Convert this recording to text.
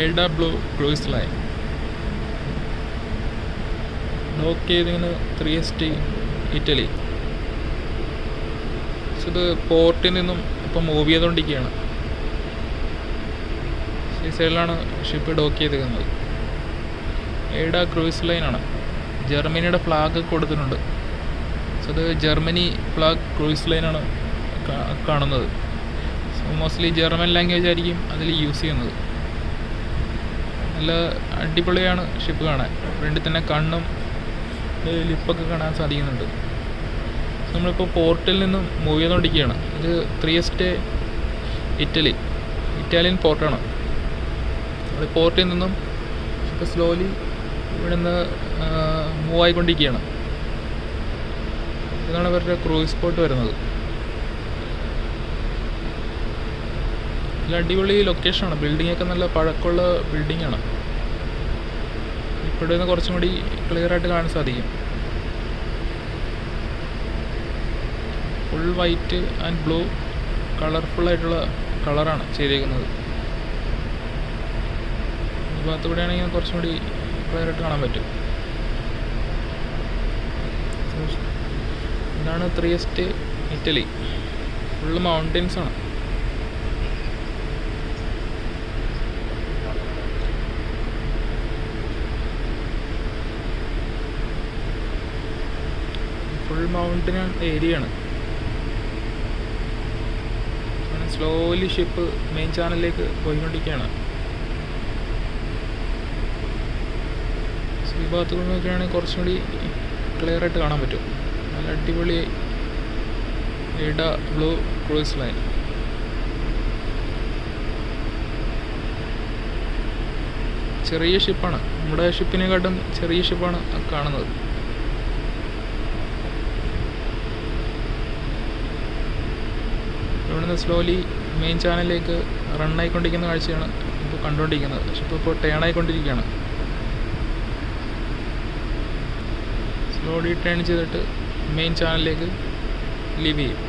എൽഡ blue cruise line dock ചെയ്തിങ്ങനെ 3ST Italy. ഇത് പോർട്ടിൽ നിന്നും ഇപ്പം മൂവ് ചെയ്തുകൊണ്ടിരിക്കുകയാണ്. ഈ സൈഡിലാണ് ഷിപ്പ് ഡോക്ക് ചെയ്തിരിക്കുന്നത്. എൽഡ ക്രൂയിസ് ലൈനാണ്. ജർമ്മനിയുടെ ഫ്ലാഗ് കൊടുത്തിട്ടുണ്ട്. സോ ഇത് ജർമ്മനി ഫ്ലാഗ് ക്രൂയിസ് ലൈനാണ് കാണുന്നത്. സോ മോസ്റ്റ്ലി ജർമ്മൻ ലാംഗ്വേജ് ആയിരിക്കും അതിൽ യൂസ് ചെയ്യുന്നത്. നല്ല അടിപൊളിയാണ് ഷിപ്പ് കാണാൻ. ഫ്രണ്ടിൽ തന്നെ കണ്ണും ലിപ്പൊക്കെ കാണാൻ സാധിക്കുന്നുണ്ട്. നമ്മളിപ്പോൾ പോർട്ടിൽ നിന്നും മൂവ് ചെയ്തുകൊണ്ടിരിക്കുകയാണ്. ഇത് 3ST ഇറ്റലി, ഇറ്റാലിയൻ പോർട്ടാണ്. അത് പോർട്ടിൽ നിന്നും ഇപ്പോൾ സ്ലോലി ഇവിടെ നിന്ന് മൂവ് ആയിക്കൊണ്ടിരിക്കുകയാണ്. ഇതാണ് ഇവരുടെ ക്രൂയിസ് പോർട്ട് വരുന്നത്. നല്ല അടിപൊളി ലൊക്കേഷനാണ്. ബിൽഡിങ്ങൊക്കെ നല്ല പഴക്കമുള്ള ബിൽഡിങ്ങാണ്. ഇവിടെ നിന്ന് കുറച്ചും കൂടി ക്ലിയർ ആയിട്ട് കാണാൻ സാധിക്കും. ഫുൾ വൈറ്റ് ആൻഡ് ബ്ലൂ കളർഫുള്ളായിട്ടുള്ള കളറാണ് ചെയ്തേക്കുന്നത്. ഈ ഭാഗത്ത് കൂടെ ആണെങ്കിൽ കുറച്ചും കൂടി ക്ലിയർ ആയിട്ട് കാണാൻ പറ്റും. ഇതാണ് 3ST ഇറ്റലി. ഫുള്ള് മൗണ്ടെയ്ൻസ് ആണ്. ഫുൾ മൗണ്ടൻ ഏരിയ ആണ്. സ്ലോലി ഷിപ്പ് മെയിൻ ചാനലിലേക്ക് പോയിക്കൊണ്ടിരിക്കുകയാണ്. ഈ ഭാഗത്ത് കൊണ്ട് നോക്കുകയാണെങ്കിൽ കുറച്ചും കൂടി ക്ലിയർ ആയിട്ട് കാണാൻ പറ്റും. നല്ല അടിപൊളി എൽഡ ബ്ലൂ ക്രൂയിസ് ലൈൻ. ചെറിയ ഷിപ്പാണ്. നമ്മുടെ ഷിപ്പിനെക്കാട്ടും ചെറിയ ഷിപ്പാണ് കാണുന്നത്. ഇവിടെ നിന്ന് സ്ലോലി മെയിൻ ചാനലിലേക്ക് റണ്ണായിക്കൊണ്ടിരിക്കുന്ന കാഴ്ചയാണ് ഇപ്പോൾ കണ്ടുകൊണ്ടിരിക്കുന്നത്. ഷിപ്പ് ഇപ്പോൾ ടേൺ ആയിക്കൊണ്ടിരിക്കുകയാണ്. സ്ലോലി ടേൺ ചെയ്തിട്ട് മെയിൻ ചാനലിലേക്ക് ലീവ് ചെയ്യും.